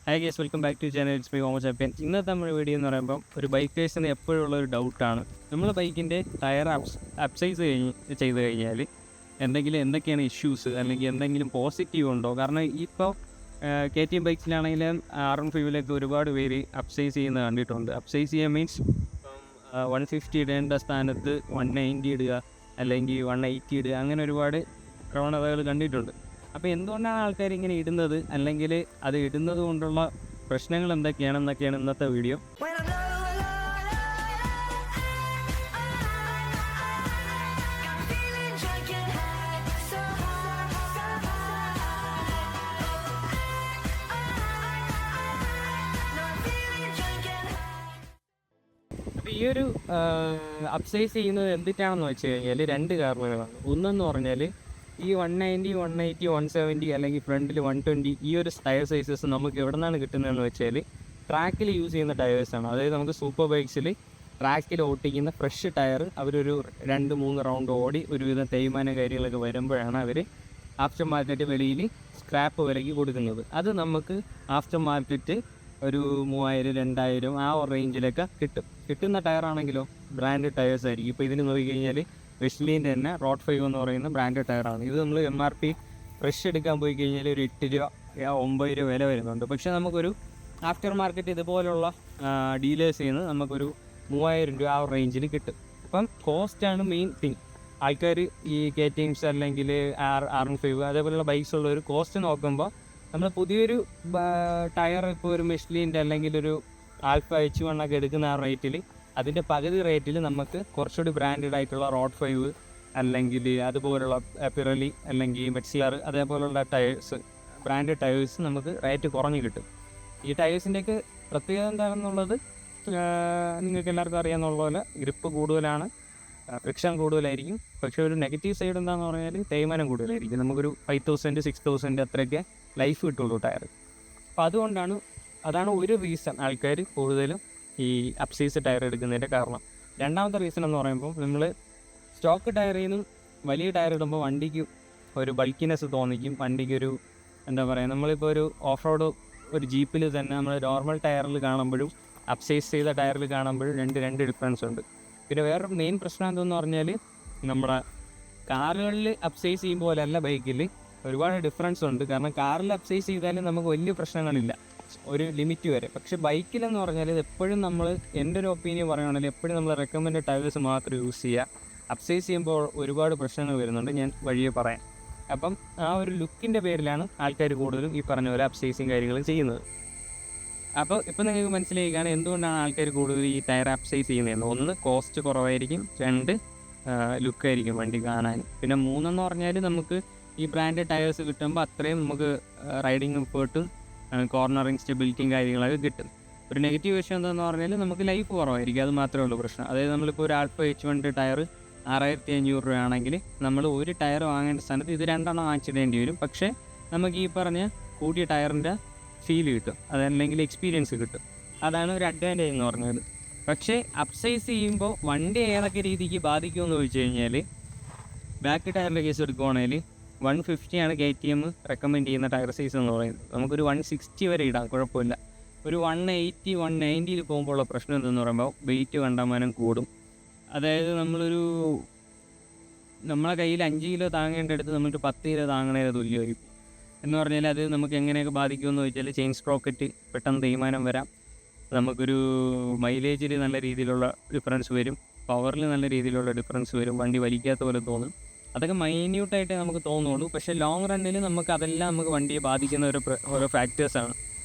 Hi guys, welcome back to channel. It's me Muhammad ചാപ്യൻ. ഇന്നത്തെ നമ്മുടെ വീഡിയോ എന്ന് പറയുമ്പോൾ ഒരു ബൈക്കേഴ്സിന് എപ്പോഴുള്ള ഒരു ഡൗട്ടാണ്. നമ്മൾ ബൈക്കിൻ്റെ ടയർ അപ്സൈസ് ചെയ്ത് കഴിഞ്ഞാൽ എന്തൊക്കെയാണ് ഇഷ്യൂസ്, അല്ലെങ്കിൽ എന്തെങ്കിലും പോസിറ്റീവ് ഉണ്ടോ? കാരണം ഇപ്പോൾ KTM ബൈക്സിലാണെങ്കിലും R15 ഒരുപാട് പേര് അപ്സൈസ് ചെയ്യുന്നത് കണ്ടിട്ടുണ്ട്. അപ്സൈസ് ചെയ്യുക മീൻസ് 150 ഇടേണ്ട സ്ഥാനത്ത് 190 ഇടുക, അല്ലെങ്കിൽ 180 ഇടുക, അങ്ങനെ ഒരുപാട് പ്രവണതകൾ കണ്ടിട്ടുണ്ട്. അപ്പോൾ എന്തുകൊണ്ടാണ് ആൾക്കാർ ഇങ്ങനെ ഇടുന്നത്, അല്ലെങ്കിൽ അത് ഇടുന്നത് കൊണ്ടുള്ള പ്രശ്നങ്ങൾ എന്തൊക്കെയാണെന്നൊക്കെയാണ് ഇന്നത്തെ വീഡിയോ. അപ്പോൾ ഈ ഒരു അപ്സൈസ് ചെയ്യുന്നത് എന്തിട്ടാണെന്ന് വെച്ച് കഴിഞ്ഞാൽ രണ്ട് കാരണങ്ങളാണ്. ഒന്നെന്ന് പറഞ്ഞാൽ ഈ 190, 180, 170 അല്ലെങ്കിൽ ഫ്രണ്ടിൽ 120 ഈ ഒരു ടയർ സൈസസ് നമുക്ക് എവിടെ നിന്നാണ് കിട്ടുന്നതെന്ന് വെച്ചാൽ ട്രാക്കിൽ യൂസ് ചെയ്യുന്ന ടയേഴ്സാണ്. അതായത് നമുക്ക് സൂപ്പർ ബൈക്സിൽ ട്രാക്കിൽ ഓട്ടിക്കുന്ന ഫ്രഷ് ടയർ അവരൊരു 2-3 റൗണ്ട് ഓടി ഒരുവിധം തേയ്മാന കാര്യങ്ങളൊക്കെ വരുമ്പോഴാണ് അവർ ആഫ്റ്റർ മാർക്കറ്റ് വെളിയിൽ സ്ക്രാപ്പ് വിലയ്ക്ക് കൊടുക്കുന്നത്. അത് നമുക്ക് ആഫ്റ്റർ മാർക്കറ്റ് ഒരു 3000, 2000 ആ ഒരു റേഞ്ചിലൊക്കെ കിട്ടുന്ന ടയറാണെങ്കിലോ ബ്രാൻഡ് ടയേഴ്സ് ആയിരിക്കും. ഇപ്പോൾ ഇതിന് നോക്കിക്കഴിഞ്ഞാൽ വെസ്ലീൻ്റെ തന്നെ റോഡ് 5 എന്ന് പറയുന്ന ബ്രാൻഡ് ടയറാണ്. ഇത് നമ്മൾ MRP ഫ്രഷ് എടുക്കാൻ പോയി കഴിഞ്ഞാൽ ഒരു 8 രൂപ 9 രൂപ വില വരുന്നുണ്ട്. പക്ഷേ നമുക്കൊരു ആഫ്റ്റർ മാർക്കറ്റ് ഇതുപോലുള്ള ഡീലേഴ്സിൽ നിന്ന് നമുക്കൊരു 3000 രൂപ ആ റേഞ്ചിൽ കിട്ടും. അപ്പം കോസ്റ്റാണ് മെയിൻ തിങ്. ആൾക്കാർ ഈ KTMs അല്ലെങ്കിൽ R15 അതേപോലെയുള്ള ബൈക്സ് ഉള്ള ഒരു കോസ്റ്റ് നോക്കുമ്പോൾ നമ്മൾ പുതിയൊരു ടയർ ഇപ്പോൾ ഒരു മെഷ്ലീൻ്റെ അല്ലെങ്കിൽ ഒരു ആൽഫ H1 ഒക്കെ എടുക്കുന്ന ആ റേറ്റിൽ അതിൻ്റെ പകുതി റേറ്റിൽ നമുക്ക് കുറച്ചുകൂടി ബ്രാൻഡഡ് ആയിട്ടുള്ള റോഡ് 5 അല്ലെങ്കിൽ അതുപോലുള്ള പിറലി അല്ലെങ്കിൽ മെറ്റ്സ്ലർ അതേപോലുള്ള ടയേഴ്സ് ബ്രാൻഡഡ് ടയേഴ്സ് നമുക്ക് റേറ്റ് കുറഞ്ഞ് കിട്ടും. ഈ ടയേഴ്സിൻ്റെയൊക്കെ പ്രത്യേകത എന്താണെന്നുള്ളത് നിങ്ങൾക്ക് എല്ലാവർക്കും അറിയാമെന്നുള്ള പോലെ ഗ്രിപ്പ് കൂടുതലാണ്, ഫ്രിക്ഷൻ കൂടുതലായിരിക്കും. പക്ഷേ ഒരു നെഗറ്റീവ് സൈഡ് എന്താണെന്ന് പറഞ്ഞാൽ തേയ്മാനം കൂടുതലായിരിക്കും. നമുക്കൊരു 5000, 6000 അത്രയൊക്കെ ലൈഫ് കിട്ടുള്ളൂ ടയർ. അപ്പോൾ അതാണ് ഒരു റീസൺ ആൾക്കാർ കൂടുതലും ഈ അപ്സൈസ് ടയർ എടുക്കുന്നതിൻ്റെ കാരണം. രണ്ടാമത്തെ റീസൺ എന്ന് പറയുമ്പോൾ നമ്മൾ സ്റ്റോക്ക് ടയറിൽ നിന്നും വലിയ ടയർ ഇടുമ്പോൾ വണ്ടിക്ക് ഒരു ബൾക്കിനെസ് തോന്നിക്കും. വണ്ടിക്കൊരു എന്താ പറയുക, നമ്മളിപ്പോൾ ഒരു ഓഫ് റോഡ് ഒരു ജീപ്പിൽ തന്നെ നമ്മൾ നോർമൽ ടയറിൽ കാണുമ്പോഴും അപ്സൈസ് ചെയ്ത ടയറിൽ കാണുമ്പോഴും രണ്ട് ഡിഫറൻസ് ഉണ്ട്. പിന്നെ വേറൊരു മെയിൻ പ്രശ്നം എന്തെന്ന് പറഞ്ഞാൽ നമ്മുടെ കാറുകളിൽ അപ്സൈസ് ചെയ്യുമ്പോൾ പോലെയല്ല ബൈക്കിൽ ഒരുപാട് ഡിഫറൻസ് ഉണ്ട്. കാരണം കാറിൽ അപ്സൈസ് ചെയ്താലും നമുക്ക് വലിയ പ്രശ്നങ്ങളില്ല ഒരു ലിമിറ്റ് വരെ. പക്ഷേ ബൈക്കിലെന്ന് പറഞ്ഞാൽ ഇത് എപ്പോഴും നമ്മൾ, എൻ്റെ ഒരു ഒപ്പീനിയൻ പറയുകയാണെങ്കിൽ എപ്പോഴും നമ്മൾ റെക്കമെൻഡ് ടയേഴ്സ് മാത്രം യൂസ് ചെയ്യുക. അപ്സൈസ് ചെയ്യുമ്പോൾ ഒരുപാട് പ്രശ്നങ്ങൾ വരുന്നുണ്ട്, ഞാൻ വഴിയെ പറയാം. അപ്പം ആ ഒരു ലുക്കിൻ്റെ പേരിലാണ് ആൾക്കാർ കൂടുതലും ഈ പറഞ്ഞ പോലെ അപ്സൈസിങ് കാര്യങ്ങൾ ചെയ്യുന്നത്. അപ്പോൾ ഇപ്പോൾ നിങ്ങൾക്ക് മനസ്സിലാക്കുകയാണ് എന്തുകൊണ്ടാണ് ആൾക്കാർ കൂടുതൽ ഈ ടയർ അപ്സൈസ് ചെയ്യുന്നതെന്ന്. ഒന്ന്, കോസ്റ്റ് കുറവായിരിക്കും. 2, ലുക്കായിരിക്കും വണ്ടി കാണാൻ. പിന്നെ 3 എന്ന് പറഞ്ഞാൽ നമുക്ക് ഈ ബ്രാൻഡ് ടയേഴ്സ് കിട്ടുമ്പോൾ അത്രയും നമുക്ക് റൈഡിങ് കംഫേർട്ടും കോർണറിങ് സ്റ്റെബിലിറ്റിയും കാര്യങ്ങളൊക്കെ കിട്ടും. ഒരു നെഗറ്റീവ് വിഷയം എന്താണെന്ന് പറഞ്ഞാൽ നമുക്ക് ലൈഫ് കുറവായിരിക്കും, അത് മാത്രമേ ഉള്ളൂ പ്രശ്നം. അതായത് നമ്മളിപ്പോൾ ഒരു ആൽഫ H1 ടയർ 6500 രൂപയാണെങ്കിൽ നമ്മൾ ഒരു ടയർ വാങ്ങേണ്ട സ്ഥാനത്ത് ഇത് 2 വാങ്ങിച്ചിടേണ്ടി വരും. പക്ഷേ നമുക്ക് ഈ പറഞ്ഞ കൂടിയ ടയറിൻ്റെ ഫീൽ കിട്ടും, അതല്ലെങ്കിൽ എക്സ്പീരിയൻസ് കിട്ടും. അതാണ് ഒരു അഡ്വാൻറ്റേജ് എന്ന് പറഞ്ഞത്. പക്ഷേ അപ്സൈസ് ചെയ്യുമ്പോൾ വണ്ടി ഏതൊക്കെ രീതിക്ക് ബാധിക്കുമെന്ന് ചോദിച്ചു കഴിഞ്ഞാൽ, ബാക്ക് ടയറിൻ്റെ കേസ് എടുക്കുവാണെങ്കിൽ 150 ആണ് KTM റെക്കമെൻഡ് ചെയ്യുന്ന ടയർ സൈസ് എന്ന് പറയുന്നത്. നമുക്കൊരു 160 വരെ ഇടാം, കുഴപ്പമില്ല. ഒരു 180, 190 പോകുമ്പോഴുള്ള പ്രശ്നം എന്തെന്ന് പറയുമ്പോൾ വെയിറ്റ് കണ്ടമാനം കൂടും. അതായത് നമ്മളെ കയ്യിൽ 5 കിലോ താങ്ങേണ്ടടുത്ത് നമുക്ക് 10 കിലോ താങ്ങണേത് തുല്യമായിരിക്കും. എന്ന് പറഞ്ഞാൽ അത് നമുക്ക് എങ്ങനെയൊക്കെ ബാധിക്കുമെന്ന് ചോദിച്ചാൽ, ചെയിൻ സ്പ്രോക്കറ്റ് പെട്ടെന്ന് തേയ്മാനം വരാം, നമുക്കൊരു മൈലേജിൽ നല്ല രീതിയിലുള്ള ഡിഫറൻസ് വരും, പവറിൽ നല്ല രീതിയിലുള്ള ഡിഫറൻസ് വരും, വണ്ടി വലിക്കാത്ത പോലെ തോന്നും. അതൊക്കെ മൈന്യൂട്ടായിട്ടേ നമുക്ക് തോന്നുള്ളൂ. പക്ഷേ ലോങ് റണ്ണിൽ അതെല്ലാം നമുക്ക് വണ്ടിയെ ബാധിക്കുന്ന ഓരോ ഫാക്ടേഴ്സാണ്.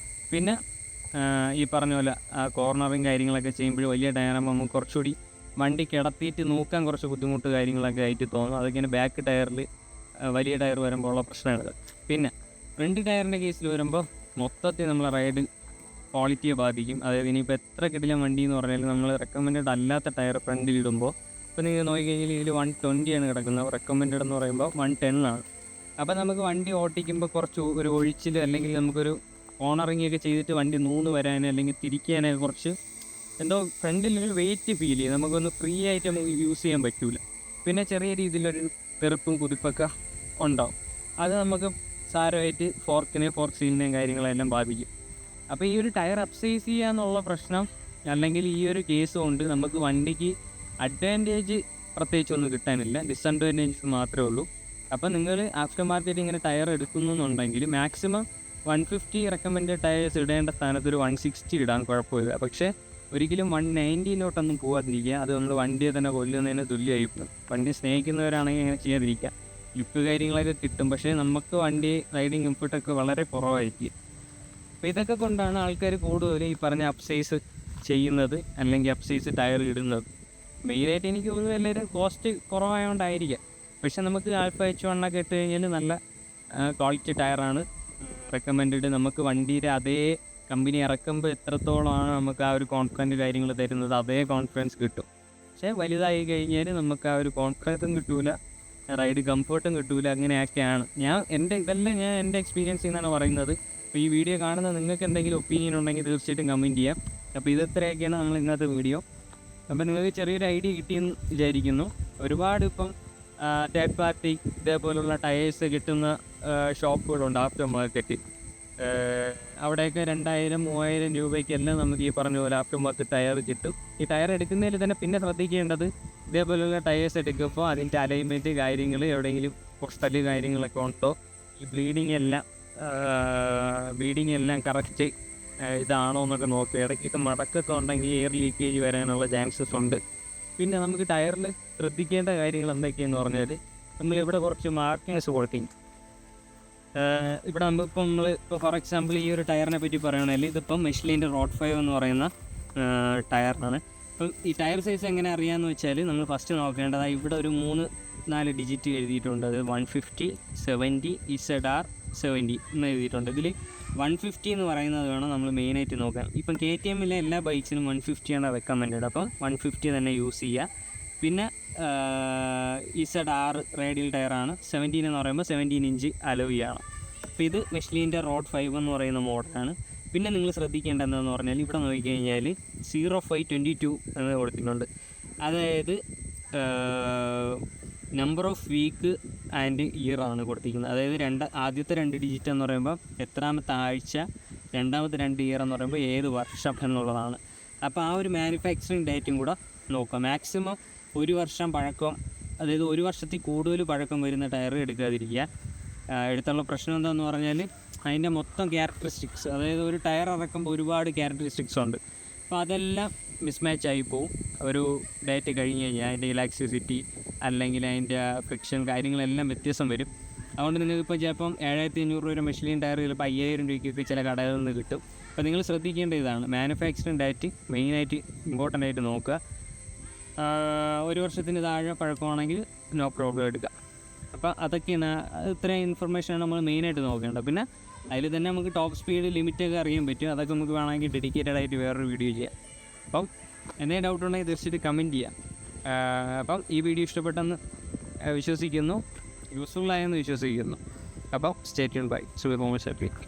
പിന്നെ ഈ പറഞ്ഞ പോലെ കോർണറിങ് കാര്യങ്ങളൊക്കെ ചെയ്യുമ്പോൾ വലിയ ടയറാകുമ്പോൾ നമുക്ക് കുറച്ചുകൂടി വണ്ടി കിടത്തിയിട്ട് നോക്കാൻ കുറച്ച് ബുദ്ധിമുട്ട് കാര്യങ്ങളൊക്കെ ആയിട്ട് തോന്നും. അതൊക്കെയാണ് ബാക്ക് ടയറിൽ വലിയ ടയർ വരുമ്പോൾ ഉള്ള പ്രശ്നങ്ങൾ. പിന്നെ ഫ്രണ്ട് ടയറിൻ്റെ കേസിൽ വരുമ്പോൾ മൊത്തത്തിൽ നമ്മളെ റൈഡ് ക്വാളിറ്റിയെ ബാധിക്കും. അതായത് ഇനിയിപ്പോൾ എത്ര കിടിലം വണ്ടി എന്ന് പറഞ്ഞാൽ നമ്മൾ റെക്കമെൻഡഡ് അല്ലാത്ത ടയർ ഫ്രണ്ടിൽ ഇടുമ്പോൾ, ഇപ്പോൾ നിങ്ങൾ നോക്കിക്കഴിഞ്ഞാൽ ഇതിൽ 120 ആണ് കിടക്കുന്നത്, റെക്കമെൻഡഡ് എന്ന് പറയുമ്പോൾ 110 ആണ്. അപ്പോൾ നമുക്ക് വണ്ടി ഓട്ടിക്കുമ്പോൾ കുറച്ച് ഒരു ഒഴിച്ചിൽ അല്ലെങ്കിൽ നമുക്കൊരു കോർണറിങ് ഒക്കെ ചെയ്തിട്ട് വണ്ടി വരാൻ അല്ലെങ്കിൽ തിരിക്കാനൊക്കെ കുറച്ച് എന്തോ ഫ്രണ്ടിലൊരു വെയിറ്റ് ഫീൽ ചെയ്യും. നമുക്കൊന്ന് ഫ്രീ ആയിട്ട് നമുക്ക് യൂസ് ചെയ്യാൻ പറ്റില്ല. പിന്നെ ചെറിയ രീതിയിലൊരു തെറുപ്പും കുതിപ്പൊക്കെ ഉണ്ടാവും. അത് നമുക്ക് സാരമായിട്ട് ഫോർക്ക് സീലിനെയും കാര്യങ്ങളെല്ലാം ബാധിക്കും. അപ്പോൾ ഈ ഒരു ടയർ അപ്സൈസ് ചെയ്യാന്നുള്ള പ്രശ്നം അല്ലെങ്കിൽ ഈ ഒരു കേസ് കൊണ്ട് നമുക്ക് വണ്ടിക്ക് അഡ്വാൻറ്റേജ് പ്രത്യേകിച്ചൊന്നും കിട്ടാനില്ല, ഡിസഡ്വാൻറ്റേജസ് മാത്രമേ ഉള്ളൂ. അപ്പോൾ നിങ്ങൾ ആഫ്റ്റർ മാർക്കറ്റ് ഇങ്ങനെ ടയർ എടുക്കുന്നുണ്ടെങ്കിൽ മാക്സിമം 150 റെക്കമെൻഡ് ടയേഴ്സ് ഇടേണ്ട സ്ഥാനത്ത് ഒരു 160 ഇടാൻ കുഴപ്പമില്ല. പക്ഷേ ഒരിക്കലും 190 പോകാതിരിക്കുക. അത് നമ്മൾ വണ്ടിയെ തന്നെ കൊല്ലുന്നതിന് തുല്യമായിരിക്കും. വണ്ടി സ്നേഹിക്കുന്നവരാണെങ്കിൽ ഇങ്ങനെ ചെയ്യാതിരിക്കുക. ലിപ്പ് കാര്യങ്ങളൊക്കെ കിട്ടും, പക്ഷേ നമുക്ക് വണ്ടി റൈഡിങ് ഇൻപുട്ടൊക്കെ വളരെ കുറവായിരിക്കും. അപ്പോൾ ഇതൊക്കെ കൊണ്ടാണ് ആൾക്കാർ കൂടുതൽ ഈ പറഞ്ഞ അപ്സൈസ് ചെയ്യുന്നത് അല്ലെങ്കിൽ അപ്സൈസ് ടയർ ഇടുന്നത്. മെയിനായിട്ട് എനിക്ക് തോന്നുന്നു എല്ലാവരും കോസ്റ്റ് കുറവായതുകൊണ്ടായിരിക്കാം. പക്ഷേ നമുക്ക് ആൽഫ H1 ഇട്ട് കഴിഞ്ഞാൽ നല്ല ക്വാളിറ്റി ടയറാണ് റെക്കമെൻഡ്. നമുക്ക് വണ്ടിയുടെ അതേ കമ്പനി ഇറക്കുമ്പോൾ എത്രത്തോളമാണ് നമുക്ക് ആ ഒരു കോൺഫിഡൻറ്റ് കാര്യങ്ങൾ തരുന്നത്, അതേ കോൺഫിഡൻസ് കിട്ടും. പക്ഷേ വലുതായി കഴിഞ്ഞാൽ നമുക്ക് ആ ഒരു കോൺഫിഡൻസും കിട്ടൂല, റൈഡ് കംഫർട്ടും കിട്ടൂല. അങ്ങനെയൊക്കെയാണ് ഇതെല്ലാം ഞാൻ എൻ്റെ എക്സ്പീരിയൻസിൽ നിന്നാണ് പറയുന്നത്. അപ്പോൾ ഈ വീഡിയോ കാണുന്ന നിങ്ങൾക്ക് എന്തെങ്കിലും ഒപ്പീനിയൻ ഉണ്ടെങ്കിൽ തീർച്ചയായിട്ടും കമൻറ്റ് ചെയ്യാം. അപ്പോൾ ഇത്രയൊക്കെയാണ് നമ്മൾ ഇന്നത്തെ വീഡിയോ. അപ്പോൾ നിങ്ങൾക്ക് ചെറിയൊരു ഐഡിയ കിട്ടിയെന്ന് വിചാരിക്കുന്നു. ഒരുപാട് ഇപ്പം തേർഡ് പാർട്ടി ഇതേപോലുള്ള ടയേഴ്സ് കിട്ടുന്ന ഷോപ്പുകളുണ്ട് ആഫ്റ്റർ മാർക്കറ്റ്. അവിടെയൊക്കെ 2000-3000 രൂപയ്ക്കെല്ലാം നമുക്ക് ഈ പറഞ്ഞ പോലെ ആഫ്റ്റർ മാർക്കറ്റ് ടയർ കിട്ടും. ഈ ടയർ എടുക്കുന്നതിൽ തന്നെ പിന്നെ ശ്രദ്ധിക്കേണ്ടത് ഇതേപോലെയുള്ള ടയേഴ്സ് എടുക്കുമ്പോൾ അതിൻ്റെ അലൈൻമെൻറ്റ് കാര്യങ്ങൾ എവിടെയെങ്കിലും പൊസ്റ്റല് കാര്യങ്ങളൊക്കെ ഉണ്ടോ, ഈ ബ്ലീഡിങ് എല്ലാം കറക്റ്റ് ഇതാണോ എന്നൊക്കെ നോക്കുക. ഇടയ്ക്കൊക്കെ മടക്കൊക്കെ ഉണ്ടെങ്കിൽ എയർ ലീക്കേജ് വരാനുള്ള ചാൻസസ് ഉണ്ട്. പിന്നെ നമുക്ക് ടയറിൽ ശ്രദ്ധിക്കേണ്ട കാര്യങ്ങൾ എന്തൊക്കെയെന്ന് പറഞ്ഞാൽ നമ്മളിവിടെ കുറച്ച് മാർക്കിങ്സ് കൊടുക്കും. ഇവിടെ നമ്മളിപ്പോൾ ഫോർ എക്സാമ്പിൾ ഈ ഒരു ടയറിനെ പറ്റി പറയുകയാണെങ്കിൽ ഇതിപ്പം മെഷ്ലിൻ്റെ റോഡ് 5 എന്ന് പറയുന്ന ടയറിനാണ്. അപ്പം ഈ ടയർ സൈസ് എങ്ങനെ അറിയാമെന്ന് വെച്ചാൽ നമ്മൾ ഫസ്റ്റ് നോക്കേണ്ടത് ഇവിടെ ഒരു 3-4 ഡിജിറ്റ് എഴുതിയിട്ടുണ്ട്. അത് 150, 70, ZR 70 എന്ന് എഴുതിയിട്ടുണ്ട്. ഇതിൽ 150 എന്ന് പറയുന്നത് വേണം നമ്മൾ മെയിനായിട്ട് നോക്കാൻ. ഇപ്പം KTMലെ എല്ലാ ബൈക്സിനും 150 ആണ് റെക്കമെൻഡ്. അപ്പം 150 തന്നെ യൂസ് ചെയ്യുക. പിന്നെ ZR റേഡിയൽ ടയറാണ്. 17 എന്ന് പറയുമ്പോൾ 17 ഇഞ്ച് അലോയിയാണ്. അപ്പോൾ ഇത് മെഷ്ലിൻ്റെ റോഡ് 5 എന്ന് പറയുന്ന മോഡലാണ്. പിന്നെ നിങ്ങൾ ശ്രദ്ധിക്കേണ്ടതെന്ന് പറഞ്ഞാൽ ഇവിടെ നോക്കിക്കഴിഞ്ഞാൽ 0522 എന്ന് കൊടുത്തിട്ടുണ്ട്. അതായത് number of week and year ആണ് കൊടുത്തിരിക്കുന്നത്. അതായത് ആദ്യത്തെ 2 ഡിജിറ്റ് എന്ന് പറയുമ്പോൾ എത്രാമത്തെ ആഴ്ച, രണ്ടാമത്തെ 2 ഇയർ എന്ന് പറയുമ്പോൾ ഏത് വർഷം എന്നുള്ളതാണ്. അപ്പോൾ ആ ഒരു മാനുഫാക്ചറിങ് ഡേറ്റും കൂടെ നോക്കാം. മാക്സിമം 1 വർഷം പഴക്കം, അതായത് 1 വർഷത്തിൽ കൂടുതൽ പഴക്കം വരുന്ന ടയർ എടുക്കാതിരിക്കുക. എടുത്തുള്ള പ്രശ്നം എന്താണെന്ന് പറഞ്ഞാൽ അതിൻ്റെ മൊത്തം ക്യാരക്ടറിസ്റ്റിക്സ്, അതായത് ഒരു ടയർ ഇറക്കുമ്പോൾ ഒരുപാട് ക്യാരക്ടറിസ്റ്റിക്സ് ഉണ്ട്. അപ്പോൾ അതെല്ലാം മിസ്മാച്ച് ആയി പോവും. ഒരു ഡേറ്റ് കഴിഞ്ഞ് കഴിഞ്ഞാൽ അതിൻ്റെ ഇലാക്സിസിറ്റി അല്ലെങ്കിൽ അതിൻ്റെ ഫ്രിക്ഷൻ കാര്യങ്ങളെല്ലാം വ്യത്യാസം വരും. അതുകൊണ്ട് നിങ്ങൾക്കിപ്പോൾ ചിലപ്പം 7500 രൂപ മെഷീൻ ടയർ ചിലപ്പോൾ 5000 രൂപയ്ക്കൊക്കെ ചില കടകളിൽ നിന്ന് കിട്ടും. അപ്പോൾ നിങ്ങൾ ശ്രദ്ധിക്കേണ്ട ഇതാണ്, മാനുഫാക്ചറിങ് ഡേറ്റ് മെയിനായിട്ട് ഇമ്പോർട്ടൻ്റ് ആയിട്ട് നോക്കുക. 1 വർഷത്തിന് താഴെ പഴക്കമാണെങ്കിൽ നോ പ്രോബ്ലം എടുക്കുക. അപ്പോൾ അതൊക്കെയാണ്, ഇത്രയും ഇൻഫർമേഷനാണ് നമ്മൾ മെയിനായിട്ട് നോക്കേണ്ടത്. പിന്നെ അതിൽ തന്നെ നമുക്ക് ടോപ്പ് സ്പീഡ് ലിമിറ്റൊക്കെ അറിയാൻ പറ്റും. അതൊക്കെ നമുക്ക് വേണമെങ്കിൽ ഡെഡിക്കേറ്റഡ് ആയിട്ട് വേറൊരു വീഡിയോ ചെയ്യാം. അപ്പം എന്തെങ്കിലും ഡൗട്ട് ഉണ്ടെങ്കിൽ തീർച്ചയായിട്ടും കമൻറ്റ് ചെയ്യാം. അപ്പം ഈ വീഡിയോ ഇഷ്ടപ്പെട്ടെന്ന് വിശ്വസിക്കുന്നു, യൂസ്ഫുൾ ആയെന്ന് വിശ്വസിക്കുന്നു. അപ്പം stay tuned by Subeer Muhammad Shafeeq.